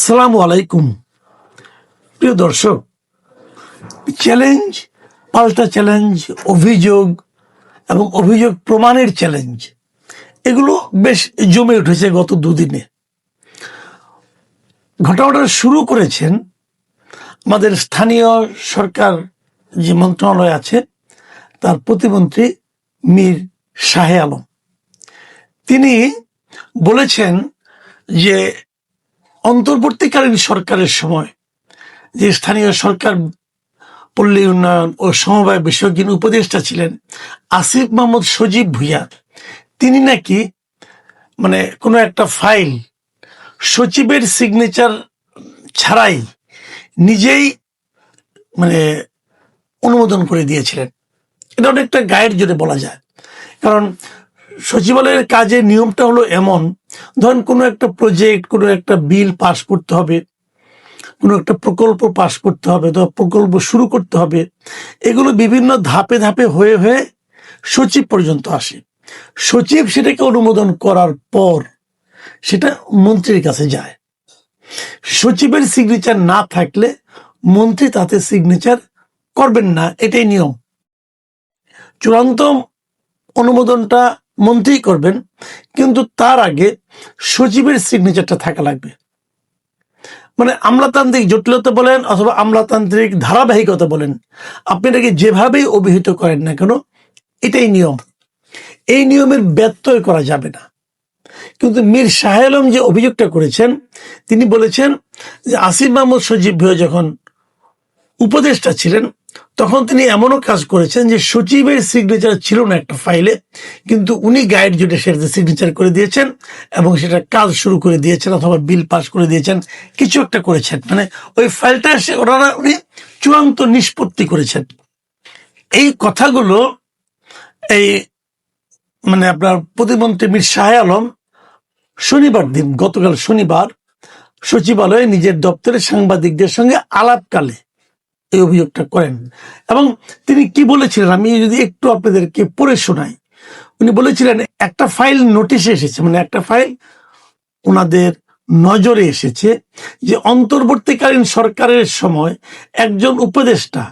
আসসালামু আলাইকুম প্রিয় দর্শক। চ্যালেঞ্জ, পাল্টা চ্যালেঞ্জ, অভিযোগ এবং অভিযোগ প্রমাণের চ্যালেঞ্জ, এগুলো বেশ জমে উঠেছে গত দুদিনে। ঘটনাটা শুরু করেছেন আমাদের স্থানীয় সরকার যে মন্ত্রণালয় আছে তার প্রতিমন্ত্রী মীর শাহে আলম। তিনি বলেছেন যে অন্তর্বর্তীকালীন সরকারের সময় যে স্থানীয় সরকার, পল্লী উন্নয়ন ও সমবায় বিষয়ক যিনি উপদেষ্টা ছিলেন আসিফ মাহমুদ সজীব ভুঁইয়া, তিনি নাকি কোনো একটা ফাইল সচিবের সিগনেচার ছাড়াই নিজেই অনুমোদন করে দিয়েছিলেন। এটা অনেকটা গায়ের জোরে বলা যায়, কারণ সচিবালয়ের কাজের নিয়মটা হলো এমন, ধরেন কোনো একটা প্রজেক্ট, কোনো একটা বিল পাস করতে হবে, কোনো একটা প্রকল্প পাস করতে হবে, তো প্রকল্প শুরু করতে হবে, এগুলো বিভিন্ন ধাপে ধাপে হয়ে হয়ে সচিব পর্যন্ত আসে। সচিব সেটাকে অনুমোদন করার পর সেটা মন্ত্রীর কাছে যায়। সচিবের সিগনেচার না থাকলে মন্ত্রী তাতে সিগনেচার করবেন না, এটাই নিয়ম। চূড়ান্ত অনুমোদনটা মন্ত্রী করবেন, কিন্তু তার আগে সচিবের সিগনেচারটা থাকা লাগবে। আমলাতান্ত্রিক জটিলতা বলেন অথবা আমলাতান্ত্রিক ধারাবাহিকতা বলেন, আপনি এটাকে যেভাবেই অভিহিত করেন না কেন, এটাই নিয়ম। এই নিয়মের ব্যত্যয় করা যাবে না। কিন্তু মীর শাহে আলম যে অভিযোগটা করেছেন, তিনি বলেছেন যে আসিফ মাহমুদ সজীব ভুঁইয়া যখন উপদেষ্টা ছিলেন তখন তিনি এমনও কাজ করেছেন যে সচিবের সিগনেচার ছিল না একটা ফাইলে, কিন্তু উনি গাইড জুটে সেটাতে সিগনেচার করে দিয়েছেন এবং সেটা কাজ শুরু করে দিয়েছেন অথবা বিল পাস করে দিয়েছেন, কিছু একটা করেছেন। ওই ফাইলটা ওনারা উনি চূড়ান্ত নিষ্পত্তি করেছেন। এই কথাগুলো এই আপনার প্রতিমন্ত্রী মীর শাহে আলম শনিবার দিন, গতকাল শনিবার, সচিবালয়ে নিজের দপ্তরে সাংবাদিকদের সঙ্গে আলাপকালে এই অভিযোগটা করেন। এবং তিনি কি বলেছিলেন আমি যদি একটু আপনাদেরকে পড়ে শোনাই। উনি বলেছিলেন একটা ফাইল নোটিশে এসেছে, একটা ফাইল ওনাদের নজরে এসেছে যে অন্তর্বর্তীকালীন সরকারের সময় একজন উপদেষ্টা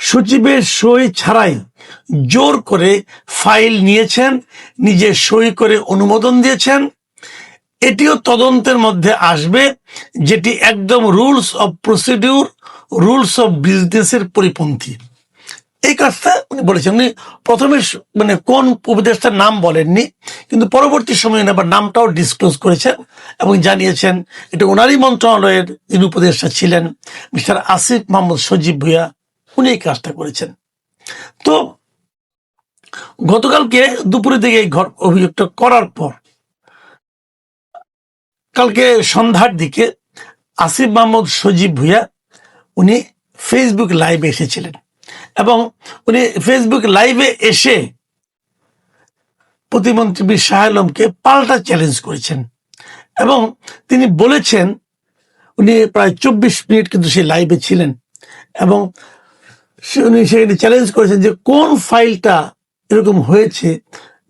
সচিবের সই ছাড়াই জোর করে ফাইল নিয়েছেন, নিজে সই করে অনুমোদন দিয়েছেন। এটিও তদন্তের মধ্যে আসবে, যেটি একদম rules of procedure, rules of বিজনেসের পরিপন্থী। এই কাজটা উনি বলেছেন। উনি প্রথমে কোন উপদেষ্টার নাম বলেননি, কিন্তু পরবর্তী সময়ে আবার নামটাও ডিসক্লোজ করেছেন এবং জানিয়েছেন এটা ওনারই মন্ত্রণালয়ের যিনি উপদেষ্টা ছিলেন মিস্টার আসিফ মাহমুদ সজীব ভুঁইয়া, উনি এই কাজটা করেছেন। তো গতকালকে দুপুরের দিকে এই অভিযোগটা করার পর কালকে সন্ধ্যার দিকে আসিফ মাহমুদ সজীব ভুঁইয়া উনি ফেসবুক লাইভে এসেছিলেন এবং উনি ফেসবুক লাইভে এসে প্রতিমন্ত্রী মীর শাহে আলমকে পাল্টা চ্যালেঞ্জ করেছেন এবং তিনি বলেছেন, উনি প্রায় 24 মিনিট কিন্তু সেই লাইভে ছিলেন এবং উনি সেখানে চ্যালেঞ্জ করেছেন যে কোন ফাইলটা এরকম হয়েছে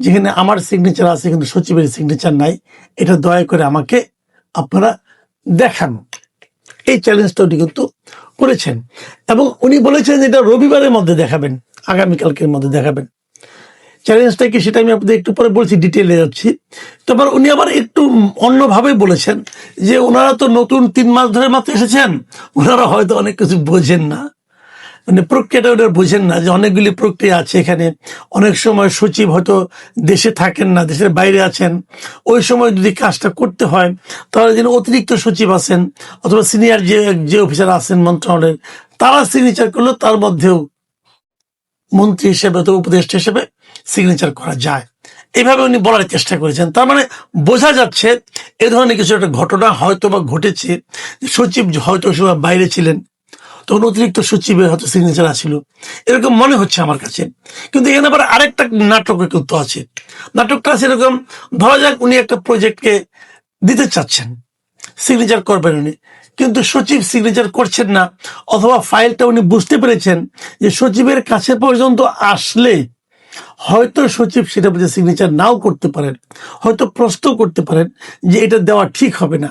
যেখানে আমার সিগনেচার আছে কিন্তু সচিবের সিগনেচার নাই, এটা দয়া করে আমাকে আপনারা দেখান। এই চ্যালেঞ্জটা উনি কিন্তু করেছেন এবং উনি বলেছেন এটা রবিবারের মধ্যে দেখাবেন, আগামীকালকের মধ্যে দেখাবেন। চ্যালেঞ্জটা কি সেটা আমি আপনাদের একটু পরে বলছি, ডিটেলে যাচ্ছি। তারপর উনি আবার একটু অন্যভাবে বলেছেন যে ওনারা তো নতুন 3 মাস ধরে মাত্র এসেছেন, ওনারা হয়তো অনেক কিছু বোঝেন না, প্রক্রিয়াটা ওটা বোঝেন না যে অনেকগুলি প্রক্রিয়া আছে এখানে। অনেক সময় সচিব হয়তো দেশে থাকেন না, দেশের বাইরে আছেন, ওই সময় যদি কাজটা করতে হয় তাহলে যিনি অতিরিক্ত সচিব আছেন অথবা সিনিয়র যে অফিসার আছেন মন্ত্রণালয়ের, তারা সিগনেচার করলে তার মধ্যেও মন্ত্রী হিসেবে অথবা উপদেষ্টা হিসেবে সিগনেচার করা যায়। এইভাবে উনি বলার চেষ্টা করেছেন। তার বোঝা যাচ্ছে এ ধরনের কিছু একটা ঘটনা হয়তো বা ঘটেছে, সচিব হয়তো সময় বাইরে ছিলেন, তখন অতিরিক্ত সচিবের হয়তো সিগনেচার আছিল, এরকম মনে হচ্ছে আমার কাছে। কিন্তু এখানে আবার আরেকটা নাটক কিন্তু আছে। নাটকটা আছে এরকম, ধরা যাক উনি একটা প্রজেক্টকে দিতে চাচ্ছেন, সিগনেচার করবেন উনি, কিন্তু সচিব সিগনেচার করছেন না, অথবা ফাইলটা উনি বুঝতে পেরেছেন যে সচিবের কাছে পর্যন্ত আসলে হয়তো সচিব সেটা বুঝে সিগনেচার নাও করতে পারেন, হয়তো প্রশ্ন করতে পারেন যে এটা দেওয়া ঠিক হবে না।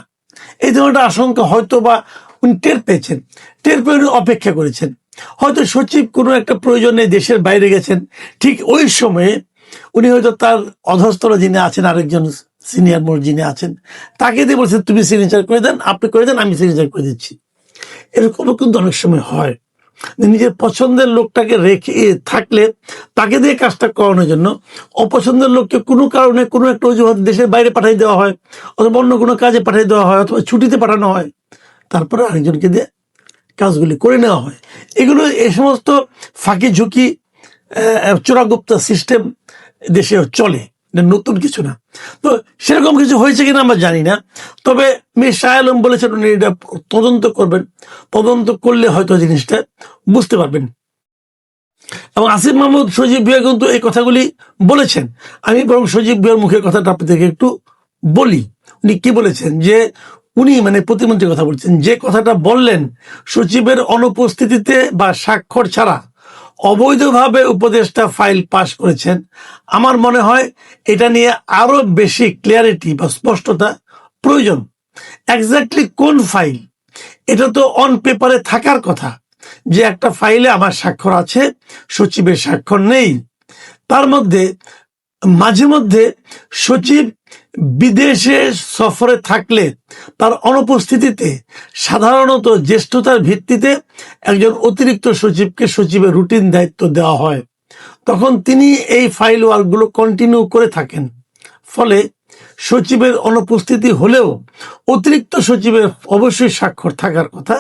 এই ধরনের আশঙ্কা হয়তো বা উনি টের পেয়েছেন, টের পেয়ে উনি অপেক্ষা করেছেন। হয়তো সচিব কোনো একটা প্রয়োজনে দেশের বাইরে গেছেন, ঠিক ওই সময়ে উনি হয়তো তার অধস্তর যিনি আছেন, আরেকজন সিনিয়র মোস্ট যিনি আছেন, তাকে দিয়ে বলছেন তুমি সিগনেচার করে দেন, আপনি করে দেন, আমি সিগনেচার করে দিচ্ছি। এরকমও কিন্তু অনেক সময় হয়, নিজের পছন্দের লোকটাকে রেখে থাকলে তাকে দিয়ে কাজটা করানোর জন্য অপছন্দের লোককে কোনো কারণে কোনো একটা অজুহাত দেশের বাইরে পাঠিয়ে দেওয়া হয়, অথবা অন্য কোনো কাজে পাঠিয়ে দেওয়া হয়, অথবা ছুটিতে পাঠানো হয়, তারপরে আরেকজনকে দিয়ে কাজগুলি করে নেওয়া হয়। এগুলো এই সমস্ত ফাঁকি ঝুঁকি চোরাগুপ্তা সিস্টেম দেশে চলে, নতুন কিছু না। তো সেরকম কিছু হয়েছে কিনা আমরা জানি না, তবে মীর শাহ আলম বলেছেন উনি এটা তদন্ত করবেন, তদন্ত করলে হয়তো জিনিসটা বুঝতে পারবেন। এবং আসিফ মাহমুদ সজীব ভুঁইয়া কিন্তু এই কথাগুলি বলেছেন। আমি বরং সজীব ভুঁইয়ার মুখের কথাটা আপনাদেরকে একটু বলি। উনি কি বলেছেন, যে উনি মানে প্রতিমন্ত্রীর কথা বলছেন, যে কথাটা বললেন সচিবের অনুপস্থিতিতে বা স্বাক্ষর ছাড়া অবৈধভাবে উপদেষ্টা ফাইল পাশ করেছেন, আমার মনে হয় এটা নিয়ে আরো বেশি ক্লিয়ারিটি বা স্পষ্টতা প্রয়োজন। এক্স্যাক্টলি কোন ফাইল, এটা তো অন পেপারে থাকার কথা, যে একটা ফাইলে আমার স্বাক্ষর আছে, সচিবের স্বাক্ষর নেই। তার মধ্যে মাঝে মধ্যে সচিব বিদেশে সফরে থাকলে তার অনুপস্থিতিতে সাধারণত জ্যেষ্ঠতার ভিত্তিতে একজন অতিরিক্ত সচিবকে সচিবের রুটিন দায়িত্ব দেওয়া হয়, তখন তিনি এই ফাইল ওয়ার্কগুলো কন্টিনিউ করে থাকেন। ফলে সচিবের অনুপস্থিতি হলেও অতিরিক্ত সচিবের অবশ্যই স্বাক্ষর থাকার কথা।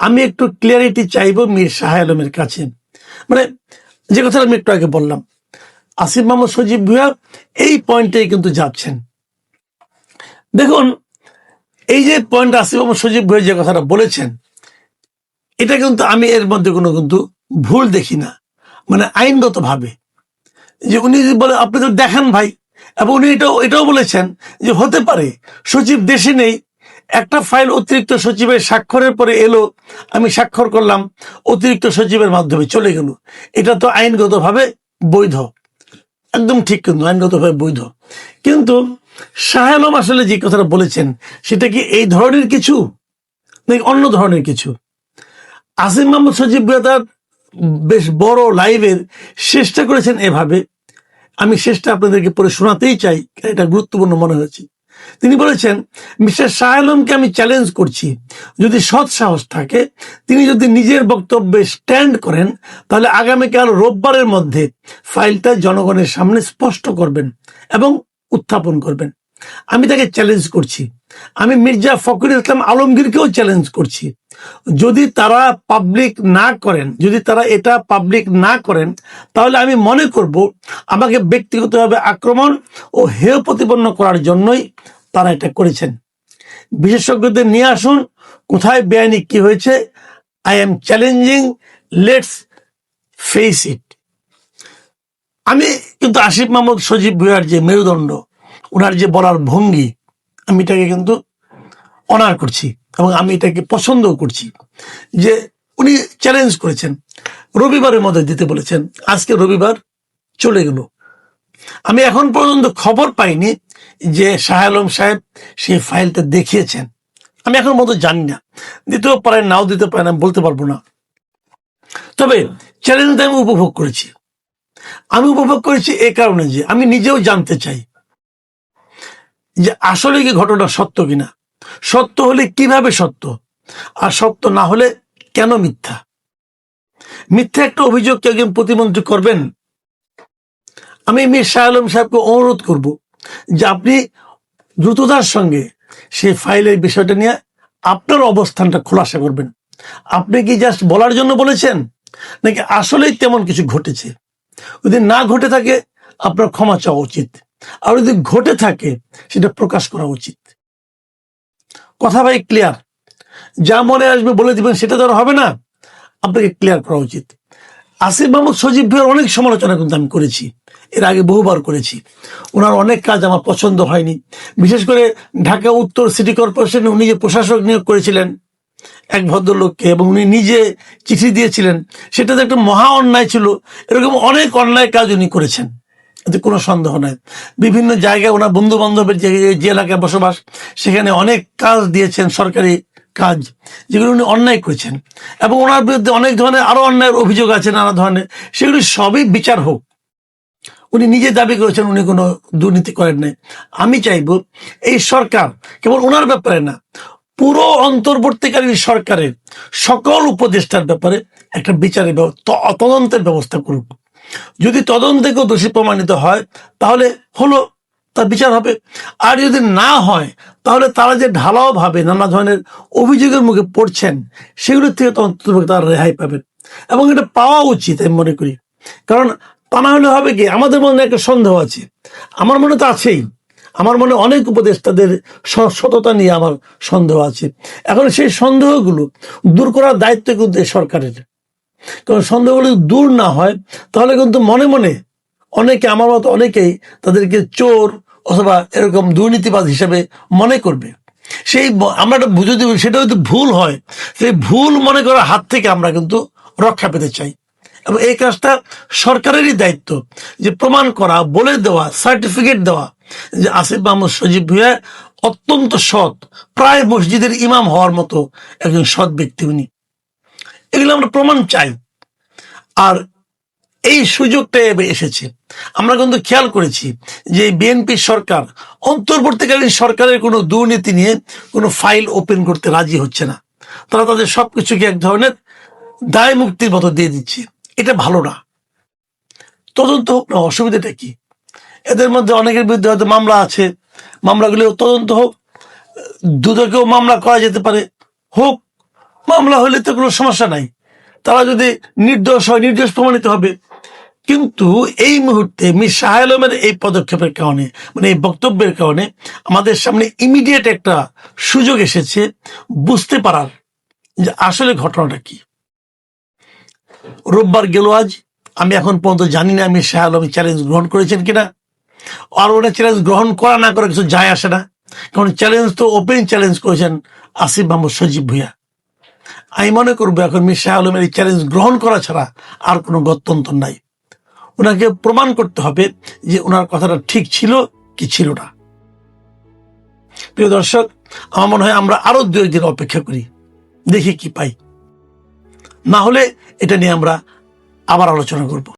আমি একটু ক্লিয়ারিটি চাইব মীর শাহ আলমের কাছে, মানে যে কথাটা আমি একটু আগে বললাম, আসিফ মাহমুদ সজীব ভুঁইয়া এই পয়েন্টে কিন্তু যাচ্ছেন। দেখুন, এই যে পয়েন্ট আসিফ মাহমুদ সজীব ভুঁইয়া যে কথাটা বলেছেন, এটা কিন্তু আমি এর মধ্যে কোনো কিন্তু ভুল দেখি না, মানে আইনগত ভাবে। যে উনি বলে আপনি তো দেখান ভাই, এবং উনি এটাও বলেছেন যে হতে পারে সচিব দেশে নেই, একটা ফাইল অতিরিক্ত সচিবের স্বাক্ষরের পরে এলো, আমি স্বাক্ষর করলাম, অতিরিক্ত সচিবের মাধ্যমে চলে গেল, এটা তো আইনগতভাবে বৈধ, একদম ঠিক, কিন্তু আইনগতভাবে বৈধ। কিন্তু শাহ আলম আসলে যে কথাটা বলেছেন সেটা কি এই ধরনের কিছু নাকি অন্য ধরনের কিছু? আসিফ মাহমুদ সজীব ভুঁইয়া তার বেশ বড় লাইভের শেষটা করেছেন এভাবে, আমি শেষটা আপনাদেরকে পড়ে শোনাতেই চাই, এটা গুরুত্বপূর্ণ মনে হয়েছে। তিনি বলেছেন, মিস্টার শাহ আলমকে আমি চ্যালেঞ্জ করছি, যদি সৎ সাহস থাকে, তিনি যদি নিজের বক্তব্যে স্ট্যান্ড করেন, তাহলে আগামীকাল রোববারের মধ্যে ফাইলটা জনগণের সামনে স্পষ্ট করবেন এবং উত্থাপন করবেন। আমি তাকে চ্যালেঞ্জ করছি। আমি মির্জা ফখরুল ইসলাম আলমগীরকেও চ্যালেঞ্জ করছি, যদি তারা পাবলিক না করেন, যদি তারা এটা পাবলিক না করেন, তাহলে আমি মনে করব আমাকে ব্যক্তিগতভাবে আক্রমণ ও হেয় প্রতিপন্ন করার জন্যই তারা এটা করেছেন। বিশেষজ্ঞদের নিয়ে আসুন, কোথায় বেআইনি কি হয়েছে, I am challenging, let's face it. আমি কিন্তু আসিফ মাহমুদ সজীব ভুঁইয়ার যে মেরুদণ্ড, ওনার যে বলার ভঙ্গি, আমি এটাকে কিন্তু অনার করছি এবং আমি এটাকে পছন্দও করছি, যে উনি চ্যালেঞ্জ করেছেন, রবিবারের মধ্যে দিতে বলেছেন, আজকে রবিবার চলে গেল, আমি এখন পর্যন্ত খবর পাইনি যে শাহ আলম সাহেব সেই ফাইলটা দেখিয়েছেন। আমি এখন পর্যন্ত জানি না, দিতেও পারেন নাও দিতে পারেন, আমি বলতে পারবো না। তবে চ্যালেঞ্জটা আমি উপভোগ করেছি। আমি উপভোগ করেছি এই কারণে যে আমি নিজেও জানতে চাই যে আসলে কি ঘটনা সত্য কিনা, সত্য হলে কিভাবে সত্য, আর সত্য না হলে কেন মিথ্যা। মিথ্যা একটা অভিযোগ কি একজন প্রতিমন্ত্রী করবেন? আমি মীর শাহ আলম সাহেবকে অনুরোধ করব যে আপনি দ্রুততার সঙ্গে সেই ফাইলের বিষয়টা নিয়ে আপনার অবস্থানটা খোলাসা করবেন। আপনি কি জাস্ট বলার জন্য বলেছেন, নাকি আসলেই তেমন কিছু ঘটেছে? যদি না ঘটে থাকে আপনার ক্ষমা চাওয়া উচিত, আর যদি ঘটে থাকে সেটা প্রকাশ করা উচিত। কথা ভাই ক্লিয়ার? যা মনে আসবে বলে দিবেন সেটা তো আর হবে না, আপনাকে ক্লিয়ার করা উচিত। আসিফ মাহমুদ সজীব ভুঁইয়ার অনেক সমালোচনা কিন্তু আমি করেছি, এর আগে বহুবার করেছি। ওনার অনেক কাজ আমার পছন্দ হয়নি, বিশেষ করে ঢাকা উত্তর সিটি কর্পোরেশনে উনি যে প্রশাসক নিয়োগ করেছিলেন এক ভদ্রলোককে, এবং উনি নিজে চিঠি দিয়েছিলেন, সেটা তো একটা মহা অন্যায় ছিল। এরকম অনেক অন্যায় কাজ উনি করেছেন, এতে কোনো সন্দেহ নাই। বিভিন্ন জায়গায় ওনার বন্ধু বান্ধবের যে এলাকায় বসবাস, সেখানে অনেক কাজ দিয়েছেন, সরকারি কাজ, যেগুলো উনি অন্যায় করেছেন, এবং ওনার বিরুদ্ধে অনেক ধরনের আরো অন্যায়ের অভিযোগ আছে, নানা ধরনের, সেগুলি সবই বিচার হোক। উনি নিজে দাবি করেছেন উনি কোনো দুর্নীতি করেন নাই। আমি চাইব এই সরকার কেবল ওনার ব্যাপারে না, পুরো অন্তর্বর্তীকালীন সরকারের সকল উপদেষ্টার ব্যাপারে একটা বিচারের তদন্তের ব্যবস্থা করুক। যদি তদন্তে কেউ দোষী প্রমাণিত হয় তাহলে হলো, তার বিচার হবে। আর যদি না হয় তাহলে তারা যে ঢালাও ভাবে নানা ধরনের অভিযোগের মুখে পড়ছেন, সেগুলোর থেকে তারা রেহাই পাবেন, এবং এটা পাওয়া উচিত আমি মনে করি। কারণ তা না হলে হবে কি, আমাদের মনে একটা সন্দেহ আছে, আমার মনে তো আছেই, আমার মনে অনেক উপদেষ্টাদের সততা নিয়ে আমার সন্দেহ আছে। এখন সেই সন্দেহগুলো দূর করার দায়িত্ব কিন্তু সরকারের। কারণ সন্দেহগুলো দূর না হয় তাহলে কিন্তু মনে মনে অনেকে, আমার মতো অনেকেই তাদেরকে চোর অথবা এরকম দুর্নীতিবাদ হিসেবে মনে করবে। সেই আমরা একটা বুঝে দেব, সেটা যদি ভুল হয়, সেই ভুল মনে করার হাত থেকে আমরা কিন্তু রক্ষা পেতে চাই। এবং এই কাজটা সরকারেরই দায়িত্ব, যে প্রমাণ করা, বলে দেওয়া, সার্টিফিকেট দেওয়া যে আসিফ মাহমুদ সজীব ভুঁইয়া অত্যন্ত সৎ, প্রায় মসজিদের ইমাম হওয়ার মতো একজন সৎ ব্যক্তি উনি। এগুলো আমরা প্রমাণ চাই। আর এই সুযোগটা এসেছে, আমরা কিন্তু খেয়াল করেছি যে বিএনপি সরকার অন্তর্বর্তীকালীন সরকারের কোনো দুর্নীতি নিয়ে কোনো ফাইল ওপেন করতে রাজি হচ্ছে না। তারা তাদের সবকিছুকে এক ধরনের দায় মুক্তির মতো দিয়ে দিচ্ছে। এটা ভালো না। তদন্ত হোক না, অসুবিধাটা কি? এদের মধ্যে অনেকের বিরুদ্ধে হয়তো মামলা আছে, মামলাগুলো তদন্ত হোক, দুদকেও মামলা করা যেতে পারে, হোক, মামলা হলে তো কোনো সমস্যা নাই। তারা যদি নির্দোষ হয়, নির্দোষ প্রমাণিত হবে। কিন্তু এই মুহূর্তে মির শাহ আলমের এই পদক্ষেপের কারণে, মানে এই বক্তব্যের কারণে আমাদের সামনে ইমিডিয়েট একটা সুযোগ এসেছে বুঝতে পারার যে আসলে ঘটনাটা কি। রোববার গেল আজ, আমি এখন পর্যন্ত জানি না মির শাহ আলম চ্যালেঞ্জ গ্রহণ করেছেন কিনা। আর ওরা চ্যালেঞ্জ গ্রহণ করা না করে কিছু যায় আসে না, কারণ চ্যালেঞ্জ তো ওপেন চ্যালেঞ্জ করেছেন আসিফ মাহমুদ সজীব ভুঁইয়া। আমি মনে করবো এখন মির শাহ আলমের এই চ্যালেঞ্জ গ্রহণ করা ছাড়া আর কোনো গত্যন্তর নাই। ওনাকে প্রমাণ করতে হবে যে ওনার কথাটা ঠিক ছিল কি ছিল না। প্রিয় দর্শক, আমার মনে হয় আমরা আরো 2 দিন অপেক্ষা করি, দেখি কি পাই। না হলে এটা নিয়ে আমরা আবার আলোচনা করব।